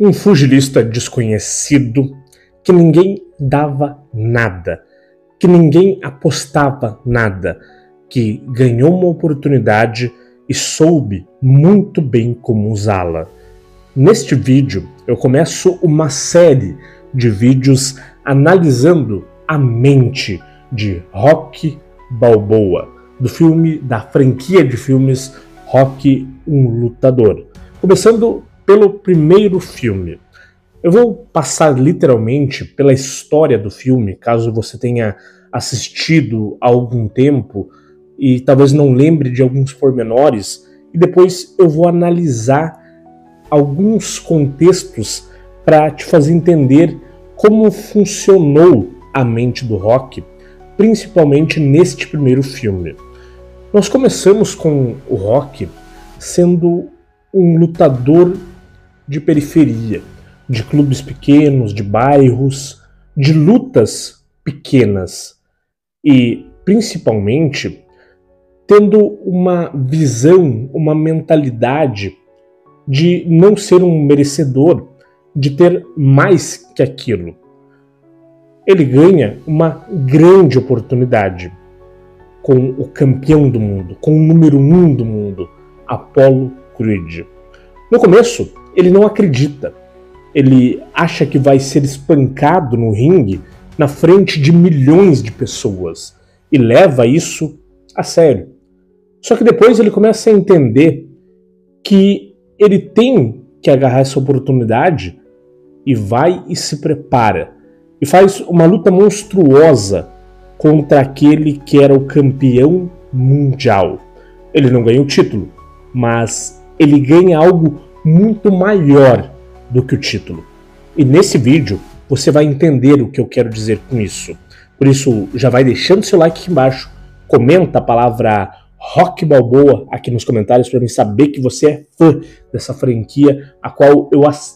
Um pugilista desconhecido que ninguém dava nada, que ninguém apostava nada, que ganhou uma oportunidade e soube muito bem como usá-la. Neste vídeo eu começo uma série de vídeos analisando a mente de Rocky Balboa, da franquia de filmes Rocky, um Lutador. Começando pelo primeiro filme. Eu vou passar literalmente pela história do filme, caso você tenha assistido há algum tempo e talvez não lembre de alguns pormenores, e depois eu vou analisar alguns contextos para te fazer entender como funcionou a mente do Rocky, principalmente neste primeiro filme. Nós começamos com o Rocky sendo um lutador de periferia, de clubes pequenos, de bairros, de lutas pequenas e, principalmente, tendo uma visão, uma mentalidade de não ser um merecedor, de ter mais que aquilo. Ele ganha uma grande oportunidade com o campeão do mundo, com o número 1 do mundo, Apollo Creed. No começo, ele não acredita. Ele acha que vai ser espancado no ringue na frente de milhões de pessoas e leva isso a sério. Só que depois ele começa a entender que ele tem que agarrar essa oportunidade e vai e se prepara. E faz uma luta monstruosa contra aquele que era o campeão mundial. Ele não ganha o título, mas ele ganha algo muito maior do que o título. E nesse vídeo você vai entender o que eu quero dizer com isso. Por isso, já vai deixando seu like aqui embaixo, comenta a palavra Rocky Balboa aqui nos comentários para mim saber que você é fã dessa franquia a qual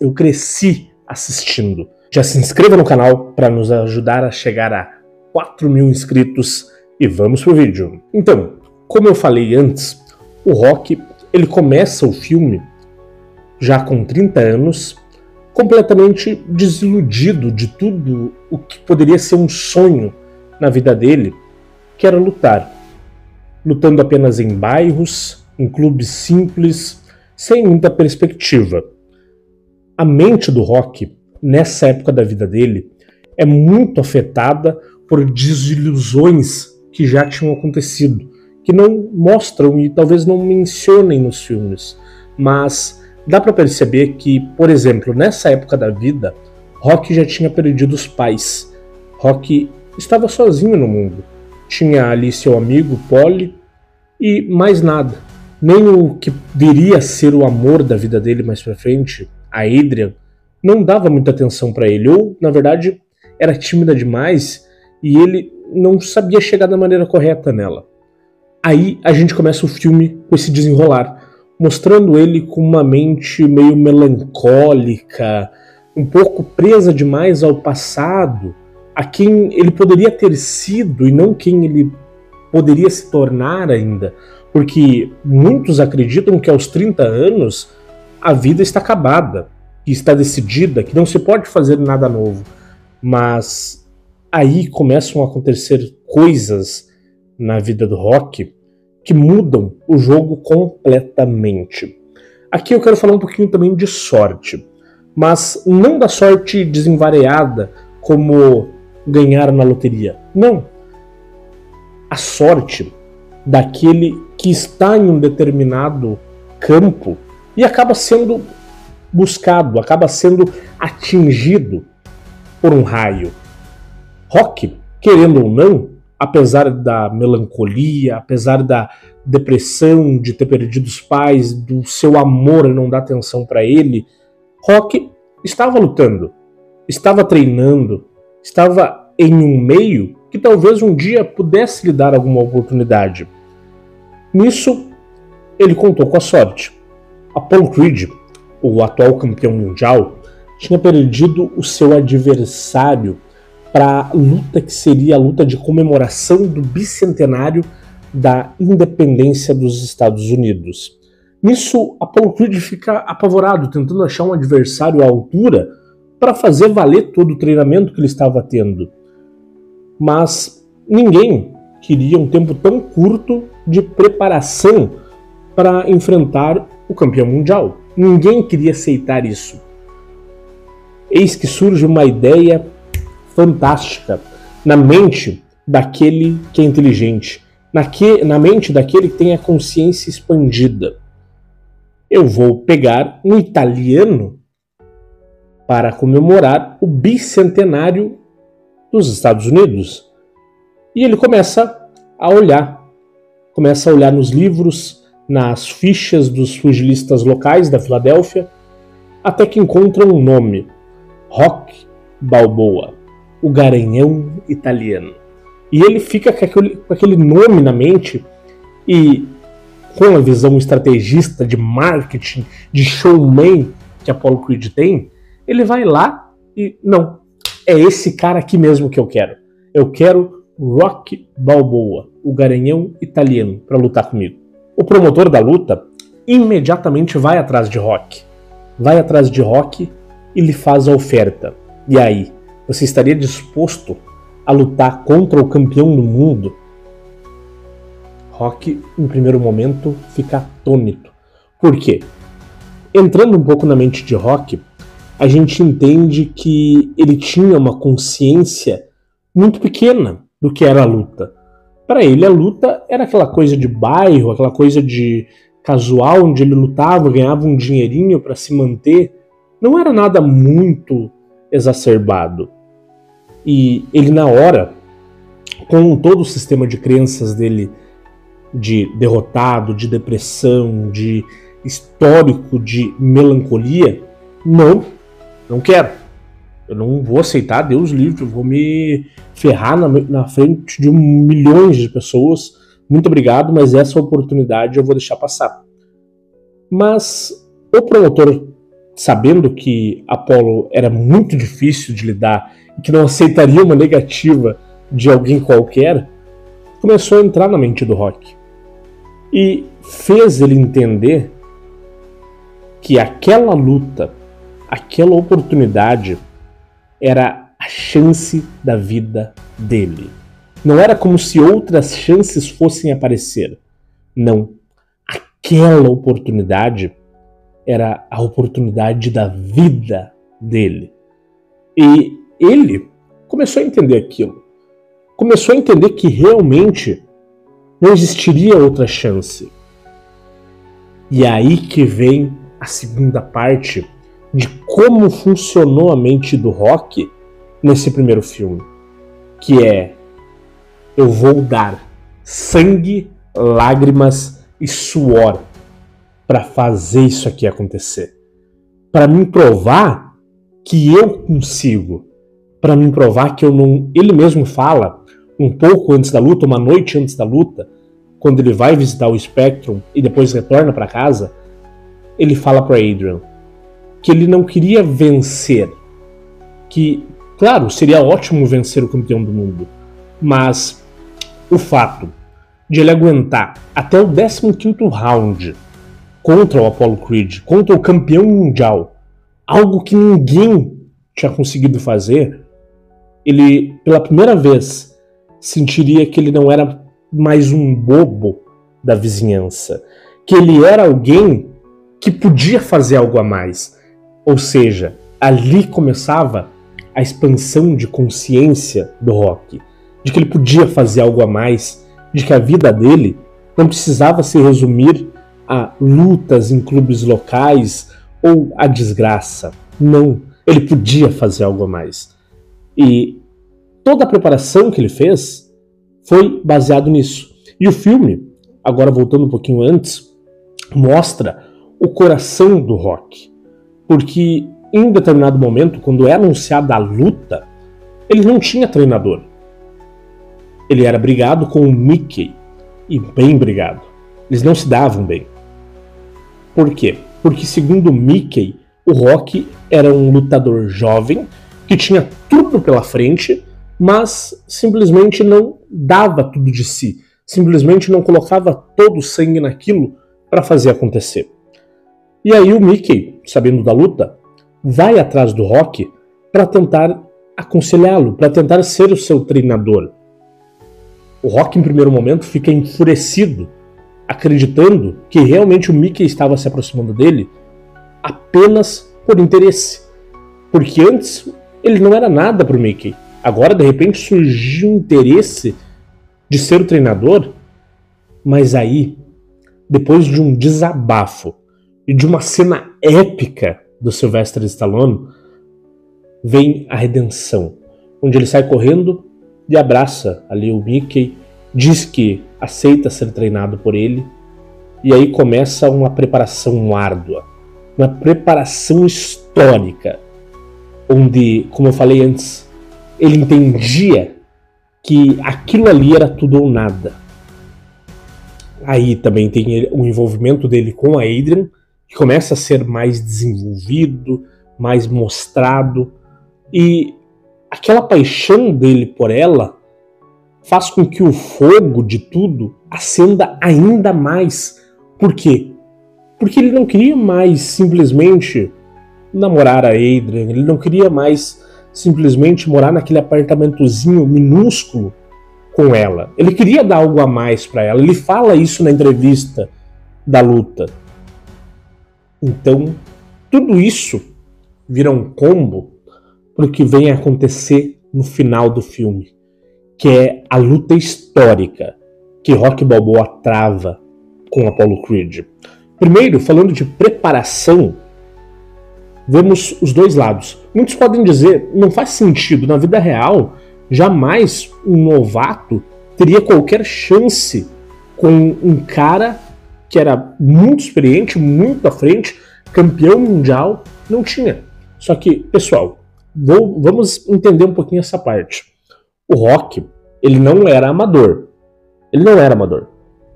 eu cresci assistindo. Já se inscreva no canal para nos ajudar a chegar a 4.000 inscritos e vamos pro vídeo. Então, como eu falei antes, o Rocky ele começa o filme já com 30 anos, completamente desiludido de tudo o que poderia ser um sonho na vida dele, que era lutar. Lutando apenas em bairros, em clubes simples, sem muita perspectiva. A mente do Rocky, nessa época da vida dele, é muito afetada por desilusões que já tinham acontecido, que não mostram e talvez não mencionem nos filmes, mas dá para perceber que, por exemplo, nessa época da vida, Rocky já tinha perdido os pais. Rocky estava sozinho no mundo. Tinha ali seu amigo Paulie e mais nada. Nem o que viria a ser o amor da vida dele mais pra frente, a Adrian, não dava muita atenção para ele. Ou, na verdade, era tímida demais e ele não sabia chegar da maneira correta nela. Aí a gente começa o filme com esse desenrolar, mostrando ele com uma mente meio melancólica, um pouco presa demais ao passado, a quem ele poderia ter sido e não quem ele poderia se tornar ainda. Porque muitos acreditam que aos 30 anos a vida está acabada, que está decidida, que não se pode fazer nada novo. Mas aí começam a acontecer coisas na vida do Rocky que mudam o jogo completamente. Aqui eu quero falar um pouquinho também de sorte, mas não da sorte desenvareada como ganhar na loteria. Não. A sorte daquele que está em um determinado campo e acaba sendo buscado, acaba sendo atingido por um raio. Rocky, querendo ou não, apesar da melancolia, apesar da depressão de ter perdido os pais, do seu amor e não dar atenção para ele, Rocky estava lutando, estava treinando, estava em um meio que talvez um dia pudesse lhe dar alguma oportunidade. Nisso, ele contou com a sorte. Apollo Creed, o atual campeão mundial, tinha perdido o seu adversário para a luta que seria a luta de comemoração do bicentenário da independência dos Estados Unidos. Nisso, Apollo Creed fica apavorado, tentando achar um adversário à altura para fazer valer todo o treinamento que ele estava tendo. Mas ninguém queria um tempo tão curto de preparação para enfrentar o campeão mundial. Ninguém queria aceitar isso. Eis que surge uma ideia fantástica na mente daquele que é inteligente, na mente daquele que tem a consciência expandida. Eu vou pegar um italiano para comemorar o bicentenário dos Estados Unidos. E ele começa a olhar nos livros, nas fichas dos pugilistas locais da Filadélfia, até que encontra um nome: Rocky Balboa, o garanhão italiano. E ele fica com aquele nome na mente e, com a visão estrategista de marketing, de showman que Apollo Creed tem, ele vai lá e, não, é esse cara aqui mesmo que eu quero. Eu quero Rocky Balboa, o garanhão italiano, para lutar comigo. O promotor da luta imediatamente vai atrás de Rocky. E lhe faz a oferta. E aí, você estaria disposto a lutar contra o campeão do mundo? Rocky, em primeiro momento, fica atônito. Por quê? Entrando um pouco na mente de Rocky, a gente entende que ele tinha uma consciência muito pequena do que era a luta. Para ele, a luta era aquela coisa de bairro, aquela coisa de casual, onde ele lutava, ganhava um dinheirinho para se manter. Não era nada muito exacerbado. E ele, na hora, com todo o sistema de crenças dele, de derrotado, de depressão, de histórico de melancolia, não quero. Eu não vou aceitar, Deus livre, eu vou me ferrar na frente de milhões de pessoas. Muito obrigado, mas essa oportunidade eu vou deixar passar. Mas o promotor, sabendo que Apollo era muito difícil de lidar e que não aceitaria uma negativa de alguém qualquer, começou a entrar na mente do Rocky e fez ele entender que aquela luta, aquela oportunidade era a chance da vida dele. Não era como se outras chances fossem aparecer. Não. Aquela oportunidade era a oportunidade da vida dele. E ele começou a entender aquilo. Começou a entender que realmente não existiria outra chance. E aí que vem a segunda parte de como funcionou a mente do Rocky nesse primeiro filme, que é: eu vou dar sangue, lágrimas e suor para fazer isso aqui acontecer, para me provar que eu consigo, para me provar que eu não... Ele mesmo fala um pouco antes da luta, uma noite antes da luta, quando ele vai visitar o Spectrum e depois retorna para casa, ele fala para Adrian que ele não queria vencer, que, claro, seria ótimo vencer o campeão do mundo, mas o fato de ele aguentar até o 15º round contra o Apollo Creed, contra o campeão mundial, algo que ninguém tinha conseguido fazer, ele, pela primeira vez, sentiria que ele não era mais um bobo da vizinhança, que ele era alguém que podia fazer algo a mais. Ou seja, ali começava a expansão de consciência do Rocky, de que ele podia fazer algo a mais, de que a vida dele não precisava se resumir a lutas em clubes locais ou a desgraça. Não, ele podia fazer algo a mais. E toda a preparação que ele fez foi baseado nisso. E o filme, agora voltando um pouquinho antes, mostra o coração do Rocky. Porque em determinado momento, quando é anunciada a luta, ele não tinha treinador. Ele era brigado com o Mickey, e bem brigado. Eles não se davam bem. Por quê? Porque, segundo o Mickey, o Rocky era um lutador jovem, que tinha tudo pela frente, mas simplesmente não dava tudo de si. Simplesmente não colocava todo o sangue naquilo para fazer acontecer. E aí o Mickey, sabendo da luta, vai atrás do Rock para tentar aconselhá-lo, para tentar ser o seu treinador. O Rock, em primeiro momento, fica enfurecido, acreditando que realmente o Mickey estava se aproximando dele apenas por interesse. Porque antes ele não era nada para o Mickey. Agora, de repente, surgiu o interesse de ser o treinador. Mas aí, depois de um desabafo e de uma cena épica do Sylvester Stallone, vem a redenção, onde ele sai correndo e abraça ali o Mickey, diz que aceita ser treinado por ele, e aí começa uma preparação árdua, uma preparação histórica, onde, como eu falei antes, ele entendia que aquilo ali era tudo ou nada. Aí também tem o envolvimento dele com a Adrian, que começa a ser mais desenvolvido, mais mostrado, e aquela paixão dele por ela faz com que o fogo de tudo acenda ainda mais. Por quê? Porque ele não queria mais simplesmente namorar a Adrian, ele não queria mais simplesmente morar naquele apartamentozinho minúsculo com ela. Ele queria dar algo a mais para ela. Ele fala isso na entrevista da luta. Então, tudo isso vira um combo pro que vem a acontecer no final do filme, que é a luta histórica que Rocky Balboa trava com Apollo Creed. Primeiro, falando de preparação, vemos os dois lados. Muitos podem dizer, não faz sentido, na vida real, jamais um novato teria qualquer chance com um cara que era muito experiente, muito à frente, campeão mundial, não tinha. Só que, pessoal, vamos entender um pouquinho essa parte. O Rock, ele não era amador. Ele não era amador.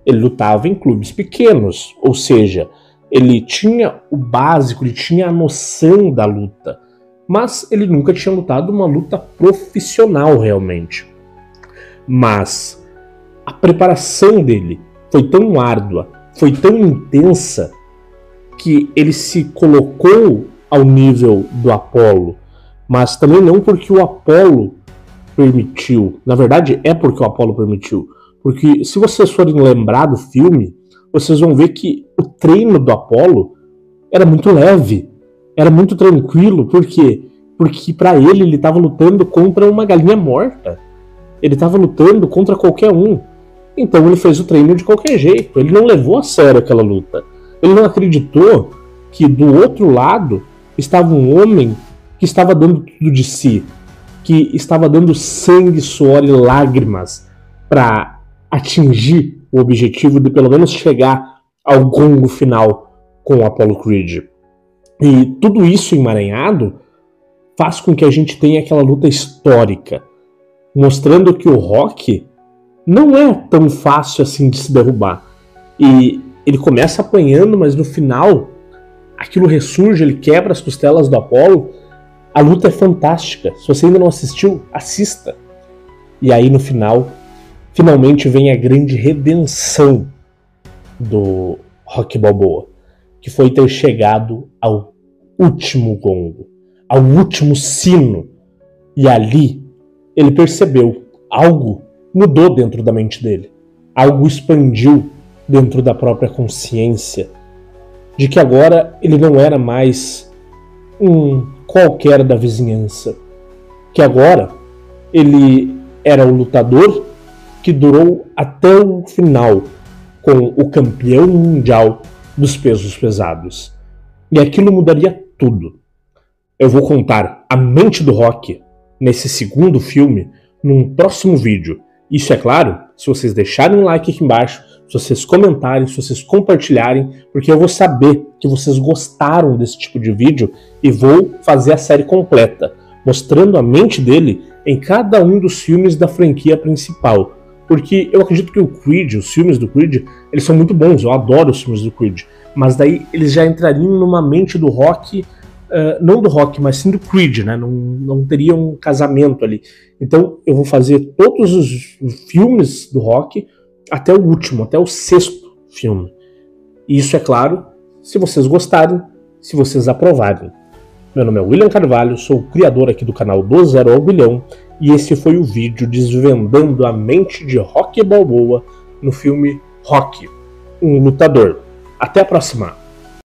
Ele lutava em clubes pequenos, ou seja, ele tinha o básico, ele tinha a noção da luta, mas ele nunca tinha lutado uma luta profissional realmente. Mas a preparação dele foi tão árdua, foi tão intensa, que ele se colocou ao nível do Apollo, mas também não porque o Apollo permitiu. Na verdade, é porque o Apollo permitiu. Porque se vocês forem lembrar do filme, vocês vão ver que o treino do Apollo era muito leve, era muito tranquilo. Por quê? Porque para ele estava lutando contra uma galinha morta. Ele estava lutando contra qualquer um. Então ele fez o treino de qualquer jeito. Ele não levou a sério aquela luta. Ele não acreditou que do outro lado estava um homem que estava dando tudo de si, que estava dando sangue, suor e lágrimas para atingir o objetivo de pelo menos chegar ao gongo final com o Apollo Creed. E tudo isso emaranhado faz com que a gente tenha aquela luta histórica, mostrando que o Rock não é tão fácil assim de se derrubar. E ele começa apanhando, mas no final aquilo ressurge, ele quebra as costelas do Apollo. A luta é fantástica. Se você ainda não assistiu, assista. E aí no final, finalmente vem a grande redenção do Rocky Balboa, que foi ter chegado ao último gongo, ao último sino. E ali ele percebeu, algo mudou dentro da mente dele. Algo expandiu dentro da própria consciência, de que agora ele não era mais um qualquer da vizinhança, que agora ele era o lutador que durou até o final com o campeão mundial dos pesos pesados. E aquilo mudaria tudo. Eu vou contar a mente do Rock nesse segundo filme num próximo vídeo. Isso é claro, se vocês deixarem um like aqui embaixo, se vocês comentarem, se vocês compartilharem, porque eu vou saber que vocês gostaram desse tipo de vídeo e vou fazer a série completa, mostrando a mente dele em cada um dos filmes da franquia principal. Porque eu acredito que o Creed, os filmes do Creed, eles são muito bons, eu adoro os filmes do Creed, mas daí eles já entrariam numa mente do Rock, não do Rock, mas sim do Creed, né? Não teria um casamento ali. Então eu vou fazer todos os filmes do Rock até o último, até o 6º filme. E isso é claro, se vocês gostarem, se vocês aprovarem. Meu nome é William Carvalho, sou o criador aqui do canal Do Zero ao Bilhão, e esse foi o vídeo desvendando a mente de Rocky Balboa no filme Rocky, um lutador. Até a próxima!